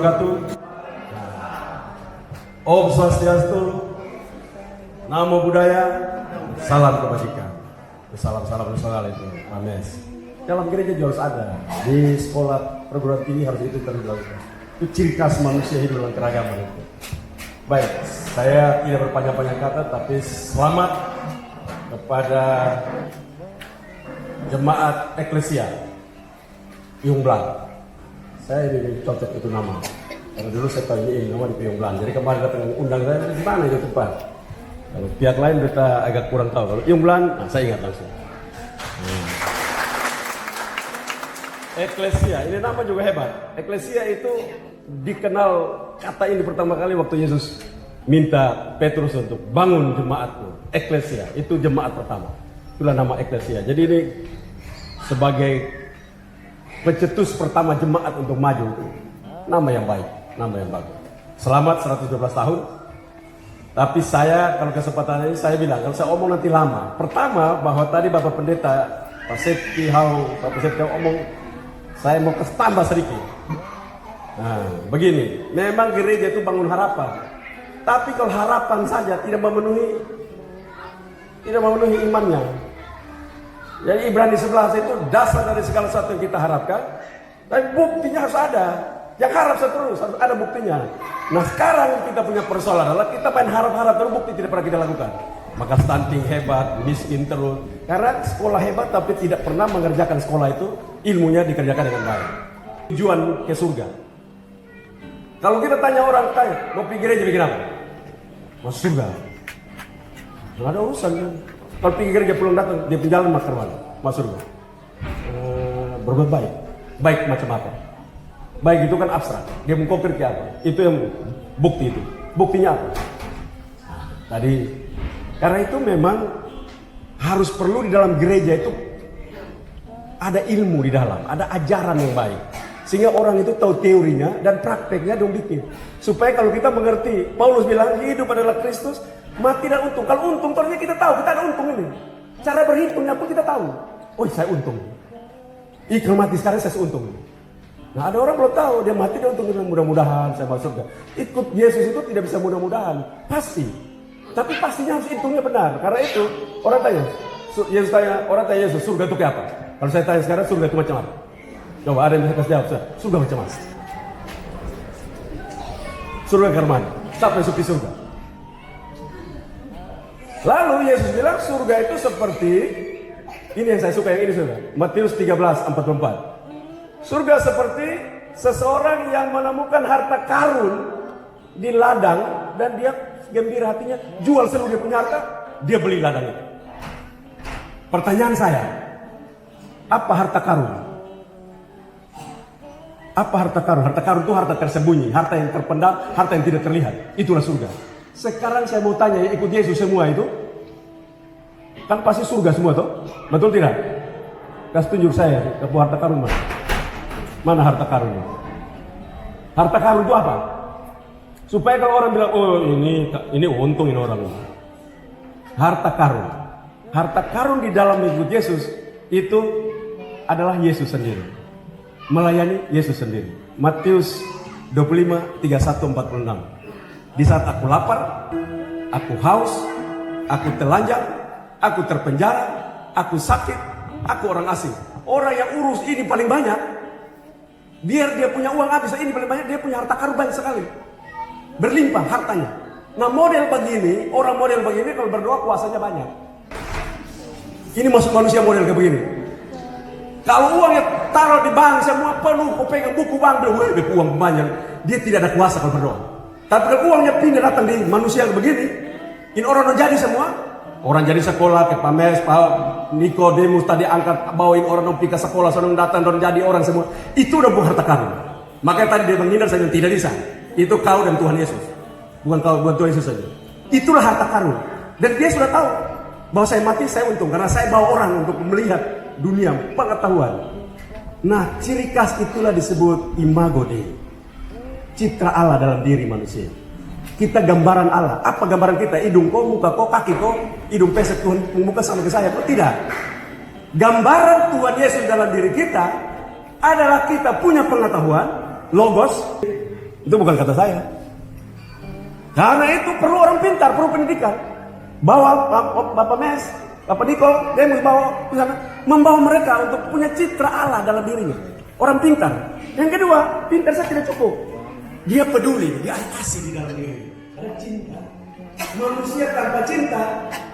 wabarakatuh. Om Swastiastu, Namo Buddhaya, salam kebajikan. Salam itu, Ames. Dalam gereja juga harus ada, di sekolah perguruan tinggi harus itu terus dilakukan. Itu ciri khas manusia hidup dalam keragaman itu. Baik, saya tidak berpanjang-panjang kata, tapi selamat kepada jemaat Eklesia Pyongyang. Saya ini cocok itu nama. Karena dulu saya tahu ini nama di Pyongyang. Jadi kemarin datang undang saya di mana itu tepat. Kalau pihak lain kita agak kurang tahu. Kalau Pyongyang, nah saya ingat langsung. Eklesia, ini nama juga hebat. Eklesia itu dikenal kata ini pertama kali waktu Yesus minta Petrus untuk bangun jemaatku. Eklesia, itu jemaat pertama. Itulah nama Eklesia. Jadi ini sebagai pencetus pertama jemaat untuk maju. Nama yang baik, nama yang bagus. Selamat 112 tahun. Tapi saya kalau kesempatan ini saya bilang, kalau saya omong nanti lama. Pertama bahwa tadi Bapak Pendeta Pak Septi omong, saya mau tambah sedikit. Nah, begini, memang gereja itu bangun harapan. Tapi kalau harapan saja tidak memenuhi imannya. Jadi Ibrani 11 itu dasar dari segala sesuatu yang kita harapkan. Tapi buktinya harus ada. Yang harap terus harus ada buktinya. Nah sekarang kita punya persoalan adalah kita main harap-harap terus, bukti tidak pernah kita lakukan. Maka stunting hebat, miskin terus. Karena sekolah hebat tapi tidak pernah mengerjakan sekolah itu, ilmunya dikerjakan dengan baik. Tujuan ke surga. Kalau kita tanya orang, mau pergi gereja bikin apa? Masuk surga. Nggak ada urusan kan. Kalau pergi gereja pulang datang, dia penjalan masuk mana? Masuk surga. Berbuat baik. Baik macam apa? Baik itu kan abstrak. Dia mengkonkret apa? Itu yang bukti itu. Buktinya apa? Tadi karena itu memang harus perlu di dalam gereja itu ada ilmu di dalam, ada ajaran yang baik. Sehingga orang itu tahu teorinya dan prakteknya dong bikin. Supaya kalau kita mengerti, Paulus bilang hidup adalah Kristus, mati dan untung. Kalau untung ternyata kita tahu, kita ada untung ini. Cara berhitungnya pun kita tahu. Oh saya untung. Kalau mati sekarang saya untung. Nah ada orang belum tahu, dia mati dia untung, mudah-mudahan saya masuk surga. Ikut Yesus itu tidak bisa mudah-mudahan, pasti. Tapi pastinya harus hitungnya benar. Karena itu orang tanya, orang tanya Yesus, surga itu kayak apa? Kalau saya tanya sekarang, surga itu macam apa? Coba ada yang bisa kasih jawab, surga macam apa? Surga ke mana? Siapa yang suka surga? Lalu Yesus bilang surga itu seperti ini yang saya suka, yang ini surga. Matius 13:44. Surga seperti seseorang yang menemukan harta karun di ladang dan dia gembira hatinya, jual seluruh dia punya harta, dia beli ladang itu. Pertanyaan saya, apa harta karun? Apa harta karun? Harta karun itu harta tersembunyi, harta yang terpendam, harta yang tidak terlihat. Itulah surga. Sekarang saya mau tanya, yang ikut Yesus semua itu, kan pasti surga semua toh? Betul tidak? Kasih tunjuk saya, harta karun mana? Mana harta karunnya? Harta karun itu apa? Supaya kalau orang bilang, oh ini untung ini orang. Harta karun. Harta karun di dalam hidup Yesus itu adalah Yesus sendiri. Melayani Yesus sendiri. Matius 25:31-46. Di saat aku lapar, aku haus, aku telanjang, aku terpenjara, aku sakit, aku orang asing. Orang yang urus ini paling banyak. Biar dia punya uang habis, ini paling banyak, dia punya harta karun banyak sekali. Berlimpah hartanya. Nah model begini, orang model begini kalau berdoa kuasanya banyak. Ini masuk manusia model kayak begini. Kalau uangnya taruh di bank semua penuh, kau pegang buku bank, uang banyak, dia tidak ada kuasa kalau berdoa. Tapi kalau uangnya pindah datang di manusia kayak begini, ini orang jadi semua. Orang jadi sekolah, ke Pames, Pak Nikodemus tadi angkat, bawain orang pergi ke sekolah, senang datang, orang jadi orang semua. Itu udah bukan harta karun. Makanya tadi dia menghindar saya tidak bisa. Itu kau dan Tuhan Yesus. Bukan kau, bukan Tuhan Yesus saja. Itulah harta karun. Dan dia sudah tahu bahwa saya mati, saya untung. Karena saya bawa orang untuk melihat dunia, pengetahuan. Nah, ciri khas itulah disebut imago Dei. Citra Allah dalam diri manusia. Kita gambaran Allah. Apa gambaran kita? Hidung kau, muka kau, kaki kau, hidung pesek Tuhan, muka sama ke saya. Tidak. Gambaran Tuhan Yesus dalam diri kita adalah kita punya pengetahuan, logos, Itu bukan kata saya. Karena itu perlu orang pintar, perlu pendidikan. Bawa Bapak Mes, Bapak Diko, Demus bawa ke sana, membawa mereka untuk punya citra Allah dalam dirinya. Orang pintar. Yang kedua, pintar saya tidak cukup. Dia peduli, dia ada kasih di dalam diri. Ada cinta. Manusia tanpa cinta,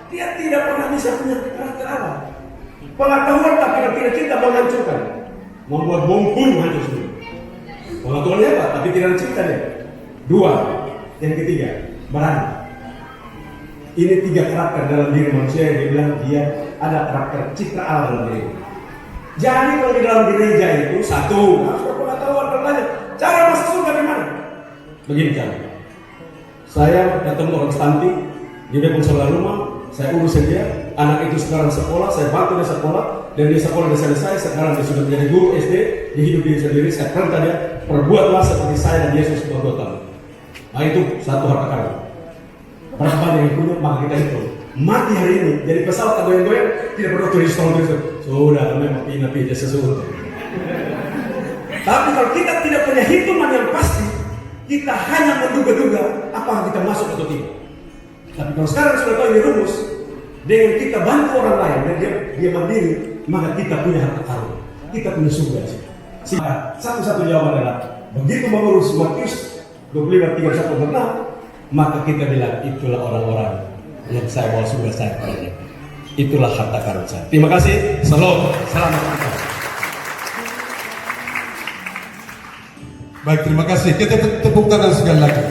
dia tidak pernah bisa punya karakter Allah. Pengetahuan tapi tidak cinta menghancurkan, membuat bom pun hancur semua. Pengetahuannya apa? Tapi tidak ada cinta dia. Dua, yang ketiga, berani. Ini tiga karakter dalam diri manusia yang dibilang dia ada karakter citra Allah dalam diri. Jadi kalau di dalam gereja itu satu, harus berpengetahuan bertanya, cara masuk surga di mana? Begini cara. Saya ketemu orang stunting, dia pun sekolah rumah, saya urusin dia. Anak itu sekarang sekolah, saya bantu dia sekolah, dan dia sekolah sudah selesai. Sekarang dia sudah menjadi guru SD, dia hidup diri sendiri. Saya perintah dia, perbuatlah seperti saya dan Yesus berbuat. Nah itu satu harta karun. Berapa banyak yang punya maka kita itu mati hari ini jadi pesawat goyang-goyang tidak perlu tulis tahun sudah memang pindah-pindah sesuatu. Tapi kalau kita tidak punya hitungan yang pasti, kita hanya menduga-duga apakah kita masuk atau tidak. Tapi kalau sekarang sudah tahu ini rumus, dengan kita bantu orang lain dan dia mandiri, maka kita punya harta karun, kita punya surga. Satu-satu jawaban adalah begitu mengurus Matius 25:31-36, maka kita bilang itulah orang-orang yang saya bawa surga saya padanya. Itulah harta karun saya. Terima kasih. Shalom. Selamat. Baik, terima kasih. Kita tepuk tangan sekali lagi.